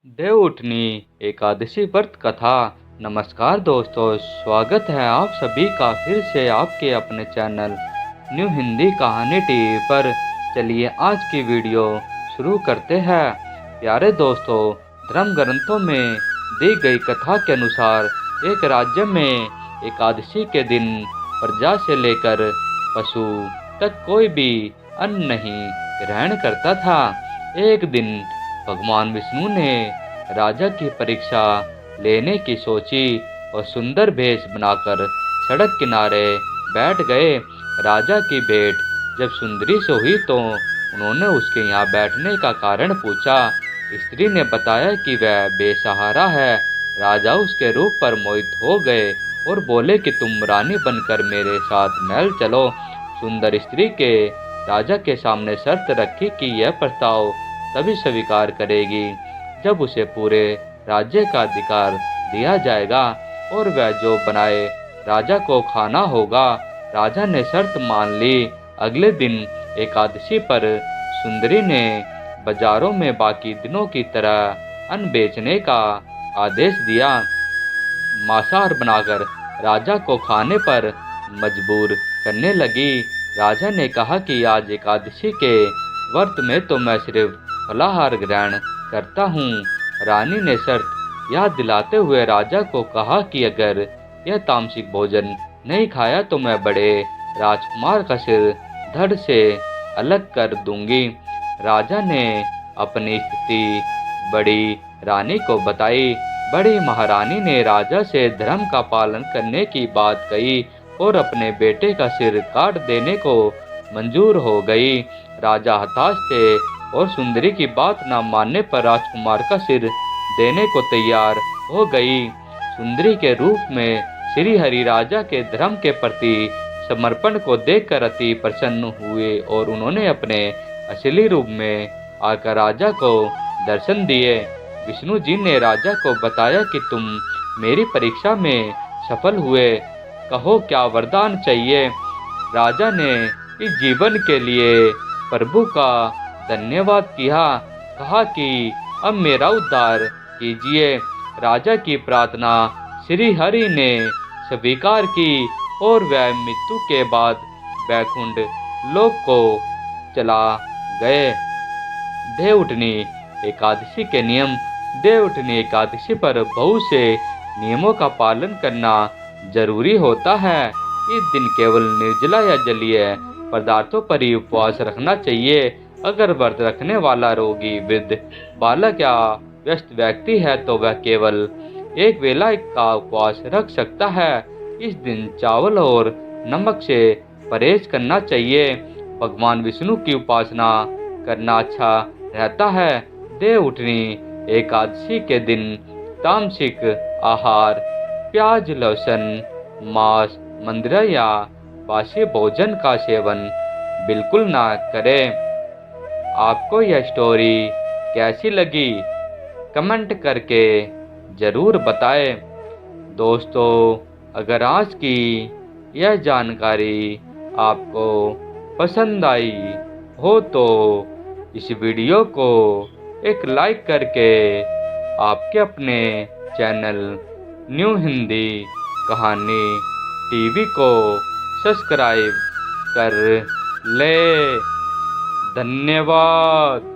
देवउठनी एकादशी व्रत कथा। नमस्कार दोस्तों, स्वागत है आप सभी का फिर से आपके अपने चैनल न्यू हिंदी कहानी टीवी पर। चलिए आज की वीडियो शुरू करते हैं। प्यारे दोस्तों, धर्म ग्रंथों में दी गई कथा के अनुसार एक राज्य में एकादशी के दिन प्रजा से लेकर पशु तक कोई भी अन्न नहीं ग्रहण करता था। एक दिन भगवान विष्णु ने राजा की परीक्षा लेने की सोची और सुंदर भेष बनाकर सड़क किनारे बैठ गए। राजा की भेंट जब सुंदरी से हुई तो उन्होंने उसके यहाँ बैठने का कारण पूछा। स्त्री ने बताया कि वह बेसहारा है। राजा उसके रूप पर मोहित हो गए और बोले कि तुम रानी बनकर मेरे साथ महल चलो। सुंदर स्त्री के राजा के सामने शर्त रखी कि यह प्रस्ताव तभी स्वीकार करेगी जब उसे पूरे राज्य का अधिकार दिया जाएगा और वह जो बनाए राजा को खाना होगा। राजा ने शर्त मान ली। अगले दिन एकादशी पर सुंदरी ने बाजारों में बाकी दिनों की तरह अन्न बेचने का आदेश दिया। मांसाहार बनाकर राजा को खाने पर मजबूर करने लगी। राजा ने कहा कि आज एकादशी के व्रत में तो मैं सिर्फ फलाहार ग्रहण करता हूँ। रानी ने शर्त याद दिलाते हुए राजा को कहा कि अगर यह तामसिक भोजन नहीं खाया तो मैं बड़े राजकुमार का सिर धड़ से अलग कर दूंगी। राजा ने अपनी स्थिति बड़ी रानी को बताई। बड़ी महारानी ने राजा से धर्म का पालन करने की बात कही और अपने बेटे का सिर काट देने को मंजूर हो गई। राजा हताश थे और सुंदरी की बात न मानने पर राजकुमार का सिर देने को तैयार हो गई। सुंदरी के रूप में श्री हरि राजा के धर्म के प्रति समर्पण को देखकर अति प्रसन्न हुए और उन्होंने अपने असली रूप में आकर राजा को दर्शन दिए। विष्णु जी ने राजा को बताया कि तुम मेरी परीक्षा में सफल हुए, कहो क्या वरदान चाहिए। राजा ने इस जीवन के लिए प्रभु का धन्यवाद किया, कहा कि अब मेरा उद्धार कीजिए। राजा की प्रार्थना श्री हरि ने स्वीकार की और वह मृत्यु के बाद वैकुंठ लोक को चला गए। देवउठनी एकादशी के नियम। देवउठनी एकादशी पर बहुत से नियमों का पालन करना जरूरी होता है। इस दिन केवल निर्जला या जलीय पदार्थों पर ही उपवास रखना चाहिए। अगर व्रत रखने वाला रोगी, वृद्ध, बालक या व्यस्त व्यक्ति है तो वह केवल एक वेला का उपवास रख सकता है। इस दिन चावल और नमक से परहेज करना चाहिए। भगवान विष्णु की उपासना करना अच्छा रहता है। देवउठनी एकादशी के दिन तामसिक आहार, प्याज, लहसुन, मांस, मंदिरा या बासी भोजन का सेवन बिल्कुल ना करें। आपको यह स्टोरी कैसी लगी कमेंट करके ज़रूर बताएं। दोस्तों, अगर आज की यह जानकारी आपको पसंद आई हो तो इस वीडियो को एक लाइक करके आपके अपने चैनल न्यू हिंदी कहानी टीवी को सब्सक्राइब कर ले। धन्यवाद।